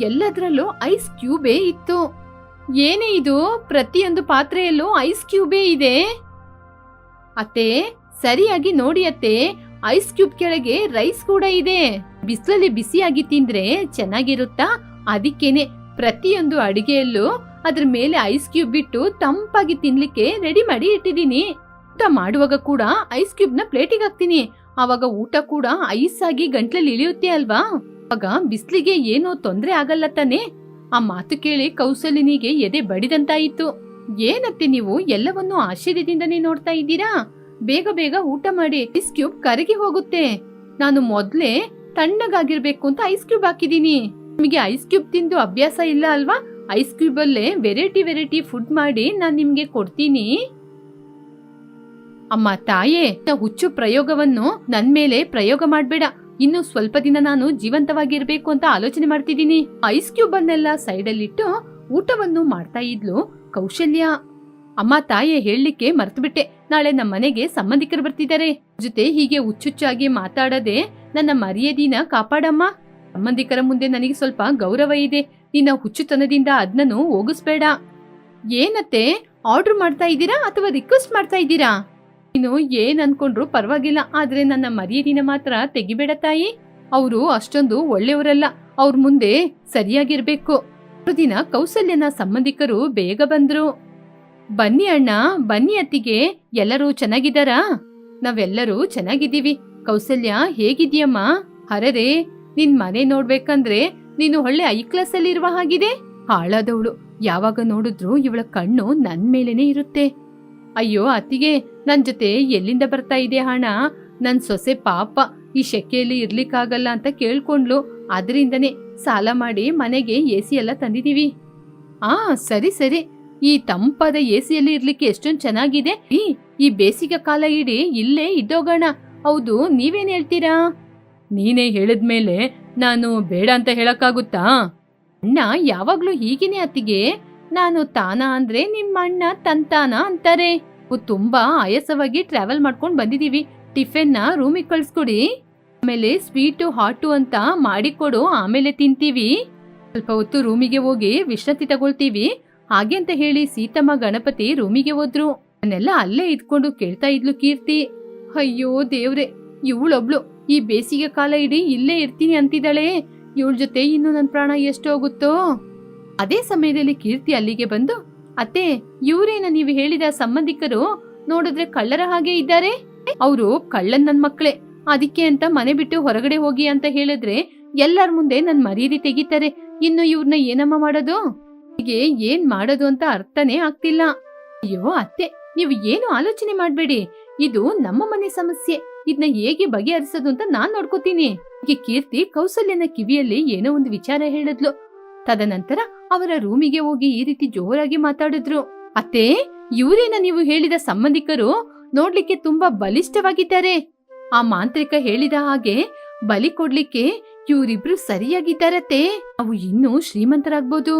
ಎಲ್ಲದರಲ್ಲೂ ಐಸ್ ಕ್ಯೂಬೇ ಇತ್ತು. ಏನೇ ಇದು, ಪ್ರತಿಯೊಂದು ಪಾತ್ರೆಯಲ್ಲೂ ಐಸ್ ಕ್ಯೂಬೇ ಇದೆ. ಅತ್ತೆ, ಸರಿಯಾಗಿ ನೋಡಿ ಅತ್ತೆ, ಐಸ್ ಕ್ಯೂಬ್ ಕೆಳಗೆ ರೈಸ್ ಕೂಡ ಇದೆ. ಬಿಸಿಲಲ್ಲಿ ಬಿಸಿಯಾಗಿ ತಿಂದ್ರೆ ಚೆನ್ನಾಗಿರುತ್ತಾ? ಅದಕ್ಕೇನೆ ಪ್ರತಿಯೊಂದು ಅಡಿಗೆಯಲ್ಲೂ ಅದ್ರ ಮೇಲೆ ಐಸ್ ಕ್ಯೂಬ್ ಬಿಟ್ಟು ತಂಪಾಗಿ ತಿನ್ಲಿಕ್ಕೆ ರೆಡಿ ಮಾಡಿ ಇಟ್ಟಿದ್ದೀನಿ. ಊಟ ಮಾಡುವಾಗ ಕೂಡ ಐಸ್ ಕ್ಯೂಬ್ ನ ಪ್ಲೇಟಿಗೆ ಹಾಕ್ತೀನಿ. ಆವಾಗ ಊಟ ಕೂಡ ಐಸ್ ಆಗಿ ಗಂಟ್ಲಲ್ಲಿ ಇಳಿಯುತ್ತೆ ಅಲ್ವಾ? ಆಗ ಬಿಸ್ಲಿಗೆ ಏನೋ ತೊಂದ್ರೆ ಆಗಲ್ಲ ತಾನೆ. ಆ ಮಾತು ಕೇಳಿ ಕೌಸಲ್ಯನಿಗೆ ಎದೆ ಬಡಿದಂತಾಯಿತು. ಏನತ್ತೆ ನೀವು ಎಲ್ಲವನ್ನೂ ಆಶ್ಚರ್ಯದಿಂದನೇ ನೋಡ್ತಾ ಇದ್ದೀರಾ? ಬೇಗ ಬೇಗ ಊಟ ಮಾಡಿ, ಐಸ್ ಕ್ಯೂಬ್ ಕರಗಿ ಹೋಗುತ್ತೆ. ನಾನು ಮೊದ್ಲೇ ತಣ್ಣಗಾಗಿರ್ಬೇಕು ಅಂತ ಐಸ್ ಕ್ಯೂಬ್ ಹಾಕಿದೀನಿ. ನಿಮಗೆ ಐಸ್ ಕ್ಯೂಬ್ ತಿಂದು ಅಭ್ಯಾಸ ಇಲ್ಲ ಅಲ್ವಾ? ಐಸ್ ಕ್ಯೂಬ್ ಅಲ್ಲೇ ವೆರೈಟಿ ಫುಡ್ ಮಾಡಿ ನಾನ್ ನಿಮ್ಗೆ ಕೊಡ್ತೀನಿ. ಅಮ್ಮ ತಾಯೇ, ಹುಚ್ಚು ಪ್ರಯೋಗವನ್ನು ನನ್ ಮೇಲೆ ಪ್ರಯೋಗ ಮಾಡ್ಬೇಡ. ಇನ್ನು ಸ್ವಲ್ಪ ದಿನ ನಾನು ಜೀವಂತವಾಗಿರ್ಬೇಕು ಅಂತ ಆಲೋಚನೆ ಮಾಡ್ತಿದ್ದೀನಿ. ಐಸ್ ಕ್ಯೂಬ್ ಅನ್ನೆಲ್ಲ ಸೈಡಲ್ಲಿಟ್ಟು ಊಟವನ್ನು ಮಾಡ್ತಾ ಇದ್ಲು ಕೌಶಲ್ಯ. ಅಮ್ಮ ತಾಯೇ, ಹೇಳಲಿಕ್ಕೆ ಮರ್ತ್ಬಿಟ್ಟೆ, ನಾಳೆ ನಮ್ಮ ಮನೆಗೆ ಸಂಬಂಧಿಕರು ಬರ್ತಿದ್ದಾರೆ. ಜೊತೆ ಹೀಗೆ ಹುಚ್ಚುಚ್ಚಾಗಿ ಮಾತಾಡದೆ ನನ್ನ ಮರ್ಯಾದಿನ ಕಾಪಾಡಮ್ಮ. ಸಂಬಂಧಿಕರ ಮುಂದೆ ನನಗೆ ಸ್ವಲ್ಪ ಗೌರವ ಇದೆ. ನಿನ್ನ ಹುಚ್ಚುತನದಿಂದ ಅದನ್ನು ಹೋಗಿಸ್ಬೇಡ. ಏನತ್ತೆ, ಆರ್ಡರ್ ಮಾಡ್ತಾ ಇದ್ದೀರಾ ಅಥವಾ ರಿಕ್ವೆಸ್ಟ್ ಮಾಡ್ತಾ ಇದ್ದೀರಾ? ನೀನು ಏನ್ ಅನ್ಕೊಂಡ್ರು ಪರವಾಗಿಲ್ಲ, ಆದ್ರೆ ನನ್ನ ಮರ್ಯಾದಿನ ಮಾತ್ರ ತೆಗಿಬೇಡ ತಾಯಿ. ಅವರು ಅಷ್ಟೊಂದು ಒಳ್ಳೆಯವರಲ್ಲ, ಅವ್ರ ಮುಂದೆ ಸರಿಯಾಗಿರ್ಬೇಕು. ಮರುದಿನ ಕೌಸಲ್ಯನ ಸಂಬಂಧಿಕರು ಬೇಗ ಬಂದ್ರು. ಬನ್ನಿ ಅಣ್ಣ, ಬನ್ನಿ ಅತ್ತಿಗೆ, ಎಲ್ಲರೂ ಚೆನ್ನಾಗಿದ್ದಾರಾ? ನಾವೆಲ್ಲರೂ ಚೆನ್ನಾಗಿದ್ದೀವಿ. ಕೌಸಲ್ಯ ಹೇಗಿದ್ಯಮ್ಮ? ಹರರೇ, ನಿನ್ ಮನೆ ನೋಡ್ಬೇಕಂದ್ರೆ ನೀನು ಒಳ್ಳೆ ಐ ಕ್ಲಾಸ್ ಅಲ್ಲಿ ಇರುವ ಹಾಗಿದೆ. ಹಾಳಾದವಳು, ಯಾವಾಗ ನೋಡಿದ್ರು ಇವಳ ಕಣ್ಣು ನನ್ ಮೇಲೇನೆ ಇರುತ್ತೆ. ಅಯ್ಯೋ ಅತ್ತಿಗೆ, ನನ್ ಜೊತೆ ಎಲ್ಲಿಂದ ಬರ್ತಾ ಇದೆ ಹಣ? ನನ್ ಸೊಸೆ ಪಾಪ ಈ ಶೆಕೆಯಲ್ಲಿ ಇರ್ಲಿಕ್ಕಾಗಲ್ಲ ಅಂತ ಕೇಳ್ಕೊಂಡ್ಲು. ಅದರಿಂದನೇ ಸಾಲ ಮಾಡಿ ಮನೆಗೆ ಎಸಿ ಎಲ್ಲ ತಂದಿದೀವಿ. ಸರಿ ಸರಿ, ಈ ತಂಪಾದ ಎಸಿಯಲ್ಲಿ ಇರ್ಲಿಕ್ಕೆ ಎಷ್ಟೊಂದ್ ಚೆನ್ನಾಗಿದೆ. ಈ ಬೇಸಿಗೆ ಕಾಲ ಇಡೀ ಇಲ್ಲೇ ಇದ್ದೋಗೋಣ. ಹೌದು, ನೀವೇನ್ ಹೇಳ್ತೀರಾ? ನೀನೇ ಹೇಳಿದ್ಮೇಲೆ ನಾನು ಬೇಡ ಅಂತ ಹೇಳಕ್ಕಾಗುತ್ತಾ? ಅಣ್ಣ ಯಾವಾಗ್ಲೂ ಹೀಗೇನೆ ಅತ್ತಿಗೆ. ನಾನು ತಾನ ಅಂದ್ರೆ ನಿಮ್ಮ ಅಣ್ಣ ತಂತಾನ ಅಂತಾರೆ. ತುಂಬಾ ಆಯಾಸವಾಗಿ ಟ್ರಾವೆಲ್ ಮಾಡ್ಕೊಂಡ್ ಬಂದಿದೀವಿ. ಟಿಫಿನ್ ನ ರೂಮಿಗೆ ಕಳ್ಸ್ಕೊಡಿ. ಆಮೇಲೆ ಸ್ವೀಟು ಹಾಟು ಅಂತ ಮಾಡಿಕೊಡು, ಆಮೇಲೆ ತಿಂತೀವಿ. ಸ್ವಲ್ಪ ಹೊತ್ತು ರೂಮಿಗೆ ಹೋಗಿ ವಿಶ್ರಾಂತಿ ತಗೊಳ್ತೀವಿ ಹಾಗೆ ಅಂತ ಹೇಳಿ ಸೀತಮ್ಮ ಗಣಪತಿ ರೂಮಿಗೆ ಹೋದ್ರು. ಅದನ್ನೆಲ್ಲ ಅಲ್ಲೇ ಇದ್ಕೊಂಡು ಕೇಳ್ತಾ ಇದ್ಲು ಕೀರ್ತಿ. ಅಯ್ಯೋ ದೇವ್ರೆ, ಇವಳೊಬ್ಳು ಈ ಬೇಸಿಗೆ ಕಾಲ ಇಡೀ ಇಲ್ಲೇ ಇರ್ತೀನಿ ಅಂತಿದ್ದಾಳೆ. ಇವಳ ಜೊತೆ ಇನ್ನು ನನ್ ಪ್ರಾಣ ಎಷ್ಟು ಹೋಗುತ್ತೋ. ಅದೇ ಸಮಯದಲ್ಲಿ ಕೀರ್ತಿ ಅಲ್ಲಿಗೆ ಬಂದು, ಅತ್ತೆ, ಇವ್ರೇನ ನೀವು ಹೇಳಿದ ಸಂಬಂಧಿಕರು? ನೋಡಿದ್ರೆ ಕಳ್ಳರ ಹಾಗೆ ಇದ್ದಾರೆ. ಅವರು ಕಳ್ಳನ್ ನನ್ ಮಕ್ಳೇ, ಅದಕ್ಕೆ ಅಂತ ಮನೆ ಬಿಟ್ಟು ಹೊರಗಡೆ ಹೋಗಿ ಅಂತ ಹೇಳಿದ್ರೆ ಎಲ್ಲರ ಮುಂದೆ ನನ್ ಮರ್ಯಾದೆ ತೆಗಿತಾರೆ. ಇನ್ನು ಇವ್ರನ್ನ ಏನಮ್ಮ ಮಾಡೋದು? ಹೀಗೆ ಏನ್ ಮಾಡೋದು ಅಂತ ಅರ್ಥನೇ ಆಗ್ತಿಲ್ಲ. ಅಯ್ಯೋ ಅತ್ತೆ, ನೀವು ಏನು ಆಲೋಚನೆ ಮಾಡ್ಬೇಡಿ. ಇದು ನಮ್ಮ ಮನೆ ಸಮಸ್ಯೆ. ಇದನ್ನ ಹೇಗೆ ಬಗೆಹರಿಸೋದು ಅಂತ ನಾನ್ ನೋಡ್ಕೋತೀನಿ. ಹೀಗೆ ಕೀರ್ತಿ ಕೌಸಲ್ಯನ ಕಿವಿಯಲ್ಲಿ ಏನೋ ಒಂದು ವಿಚಾರ ಹೇಳಿದ್ಲು. ತದನಂತರ ಅವರ ರೂಮಿಗೆ ಹೋಗಿ ಈ ರೀತಿ ಜೋರಾಗಿ ಮಾತಾಡಿದ್ರು. ಅತ್ತೆ, ಇವರೇನ ನೀವು ಹೇಳಿದ ಸಂಬಂಧಿಕರು? ನೋಡ್ಲಿಕ್ಕೆ ತುಂಬಾ ಬಲಿಷ್ಠವಾಗಿದ್ದಾರೆ. ಆ ಮಾಂತ್ರಿಕ ಹೇಳಿದ ಹಾಗೆ ಬಲಿ ಕೊಡ್ಲಿಕ್ಕೆ ಇವರಿಬ್ರು ಸರಿಯಾಗಿದ್ದಾರತ್ತೆ. ನಾವು ಇನ್ನೂ ಶ್ರೀಮಂತರಾಗ್ಬೋದು.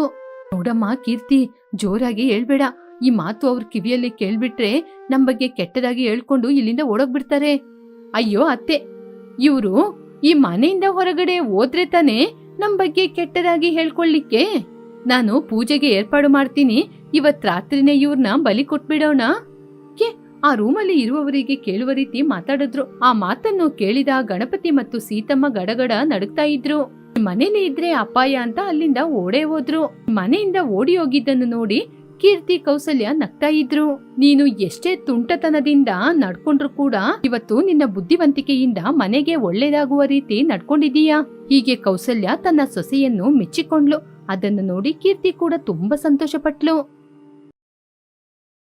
ನೋಡಮ್ಮ ಕೀರ್ತಿ, ಜೋರಾಗಿ ಹೇಳ್ಬೇಡ. ಈ ಮಾತು ಅವ್ರ ಕಿವಿಯಲ್ಲಿ ಕೇಳ್ಬಿಟ್ರೆ ನಮ್ ಬಗ್ಗೆ ಕೆಟ್ಟದಾಗಿ ಹೇಳ್ಕೊಂಡು ಇಲ್ಲಿಂದ ಓಡೋಗ್ಬಿಡ್ತಾರೆ. ಅಯ್ಯೋ ಅತ್ತೆ, ಇವ್ರು ಈ ಮನೆಯಿಂದ ಹೊರಗಡೆ ಹೋದ್ರೆ ತಾನೇ ನಮ್ ಬಗ್ಗೆ ಕೆಟ್ಟದಾಗಿ ಹೇಳ್ಕೊಳ್ಳಿಕ್ಕೆ. ನಾನು ಪೂಜೆಗೆ ಏರ್ಪಾಡು ಮಾಡ್ತೀನಿ. ಇವತ್ ರಾತ್ರಿನೇ ಇವ್ರನ್ನ ಬಲಿ ಕೊಟ್ಬಿಡೋಣ. ಆ ರೂಮಲ್ಲಿ ಇರುವವರಿಗೆ ಕೇಳುವ ರೀತಿ ಮಾತಾಡಿದ್ರು. ಆ ಮಾತನ್ನು ಕೇಳಿದ ಗಣಪತಿ ಮತ್ತು ಸೀತಮ್ಮ ಗಡಗಡ ನಡುಗ್ತಾ ಇದ್ರು. ಮನೇಲಿ ಇದ್ರೆ ಅಪಾಯ ಅಂತ ಅಲ್ಲಿಂದ ಓಡೇ ಹೋದ್ರು. ಮನೆಯಿಂದ ಓಡಿ ಹೋಗಿದ್ದನ್ನು ನೋಡಿ ಕೀರ್ತಿ ಕೌಸಲ್ಯ ನಗ್ತಾ ಇದ್ರು. ನೀನು ಎಷ್ಟೇ ತುಂಟತನದಿಂದ ನಡ್ಕೊಂಡ್ರು ಕೂಡ ಇವತ್ತು ನಿನ್ನ ಬುದ್ಧಿವಂತಿಕೆಯಿಂದ ಮನೆಗೆ ಒಳ್ಳೇದಾಗುವ ರೀತಿ ನಡ್ಕೊಂಡಿದೀಯಾ. ಹೀಗೆ ಕೌಸಲ್ಯ ತನ್ನ ಸೊಸೆಯನ್ನು ಮೆಚ್ಚಿಕೊಂಡ್ಲು. ಅದನ್ನು ನೋಡಿ ಕೀರ್ತಿ ಕೂಡ ತುಂಬಾ ಸಂತೋಷ ಪಟ್ಲು.